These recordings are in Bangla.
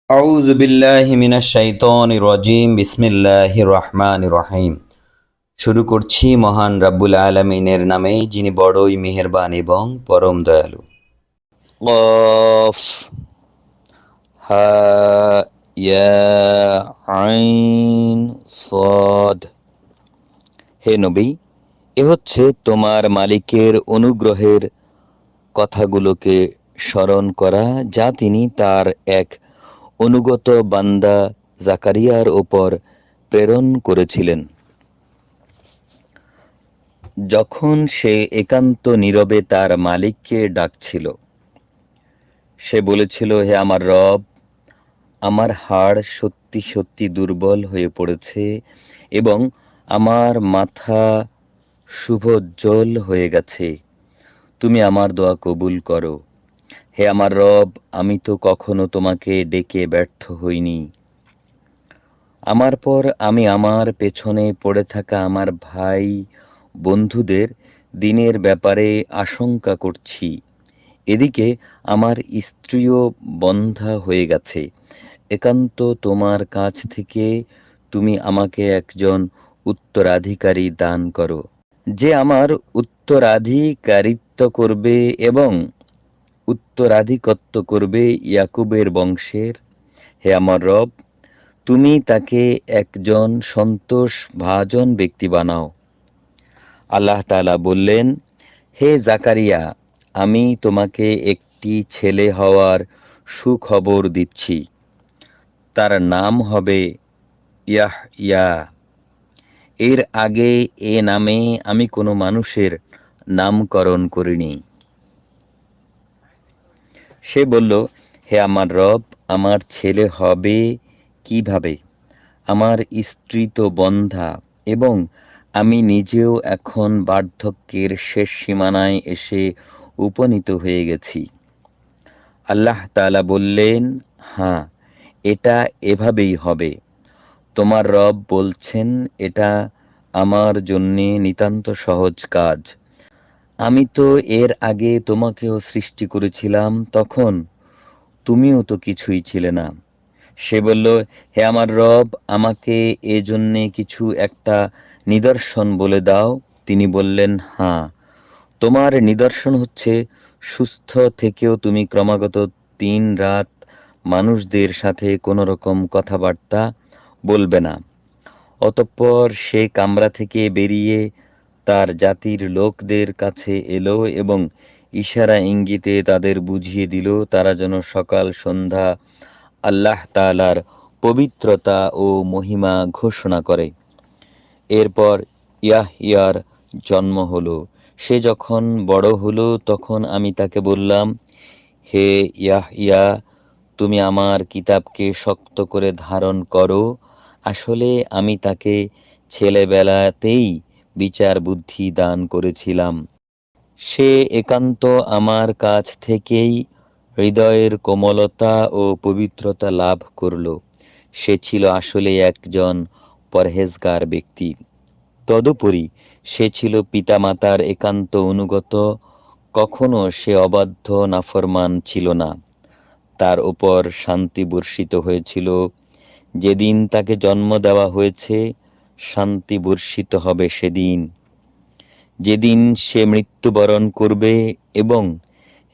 আউযু বিল্লাহি মিনাশ শাইতানির রাজিম বিসমিল্লাহির রহমানির রহিম। শুরু করছি মহান রাব্বুল আলামিনের নামে, যিনি বড়ই মেহেরবান এবং পরম দয়ালু। কফ হা ইয়া আইন সাদ। হে নবী, এ হচ্ছে তোমার মালিকের অনুগ্রহের কথাগুলোকে স্মরণ করা, যা তিনি তার এক অনুগত বান্দা জাকারিয়ার ওপর প্রেরণ করেছিলেন, যখন সে একান্ত নীরবে তার মালিককে ডাকছিল। সে বলেছিল, হে আমার রব, আমার হাড় সত্যি সত্যি দুর্বল হয়ে পড়েছে এবং আমার মাথা শুভোজ্জ্বল হয়ে গেছে। তুমি আমার দোয়া কবুল করো। হে আমার রব, আমি তো কখনো তোমাকে ডেকে ব্যর্থ হইনি। আমার পর আমি আমার পেছনে পড়ে থাকা আমার ভাই বন্ধুদের দিনের ব্যাপারে আশঙ্কা করছি। এদিকে আমার স্ত্রীও বন্ধ্যা হয়ে গেছে। একান্ত তোমার কাছ থেকে তুমি আমাকে একজন উত্তরাধিকারী দান করো, যে আমার উত্তরাধিকারিত্ব করবে এবং উত্তরাধিকত্ব করবে ইয়াকুবের বংশের। হে আমার রব, তুমি তাকে একজন সন্তোষভাজন ব্যক্তি বানাও। আল্লাহ তাআলা বললেন, হে জাকারিয়া, আমি তোমাকে একটি ছেলে হওয়ার সুখবর দিচ্ছি। তার নাম হবে ইয়াহইয়া। এর আগে এ নামে আমি কোনো মানুষের নামকরণ করিনি। সে বলল, হে আমার রব, আমার ছেলে হবে কিভাবে? আমার স্ত্রী তো বন্ধ্যা এবং আমি নিজেও এখন বার্ধক্যের শেষ সীমানায় এসে উপনীত হয়ে গেছি। আল্লাহ তাআলা বললেন, হ্যাঁ, এটা এভাবেই হবে। তোমার রব বলছেন, এটা আমার জন্যে নিতান্ত সহজ কাজ। আমি তো এর আগে তোমাকেও সৃষ্টি করেছিলাম, তখন তুমিও তো কিছুই ছিলে না। সে বলল, হে আমার রব, আমাকে এজন্যে কিছু একটা নিদর্শন বলে দাও। তিনি বললেন, হ্যাঁ, তোমার নিদর্শন হচ্ছে সুস্থ থেকেও তুমি ক্রমাগত 3 রাত মানুষদের সাথে কোনো রকম কথাবার্তা বলবে না। অতঃপর সে কামরা থেকে বেরিয়ে তার জাতির লোকদের কাছে এলো এবং ইশারা ইঙ্গিতে তাদের বুঝিয়ে দিল, তারা যেন সকাল সন্ধ্যা আল্লাহ তাআলার পবিত্রতা ও মহিমা ঘোষণা করে। এরপর ইয়াহইয়ার জন্ম হলো। সে যখন বড় হলো, তখন আমি তাকে বললাম, হে ইয়াহইয়া, তুমি আমার কিতাবকে শক্ত করে ধারণ করো। আসলে আমি তাকে ছেলেবেলাতেই বিচার বুদ্ধি দান করেছিলাম। সে একান্ত আমার কাছ থেকেই হৃদয়ের কোমলতা ও পবিত্রতা লাভ করল। সে ছিল আসলে একজন পরহেজগার ব্যক্তি। তদুপরি সে ছিল পিতামাতার একান্ত অনুগত, কখনো সে অবাধ্য নাফরমান ছিল না। তার উপর শান্তি বর্ষিত হয়েছিল। যেদিন তাকে জন্ম দেওয়া হয়েছে, শান্তি বর্ষিত হবে সেদিন। যেদিন সে মৃত্যুবরণ করবে এবং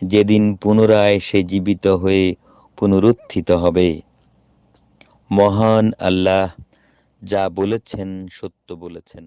যেদিন পুনরায় সে জীবিত হয়ে পুনরুত্থিত হবে। মহান আল্লাহ যা বলেছেন সত্য বলেছেন।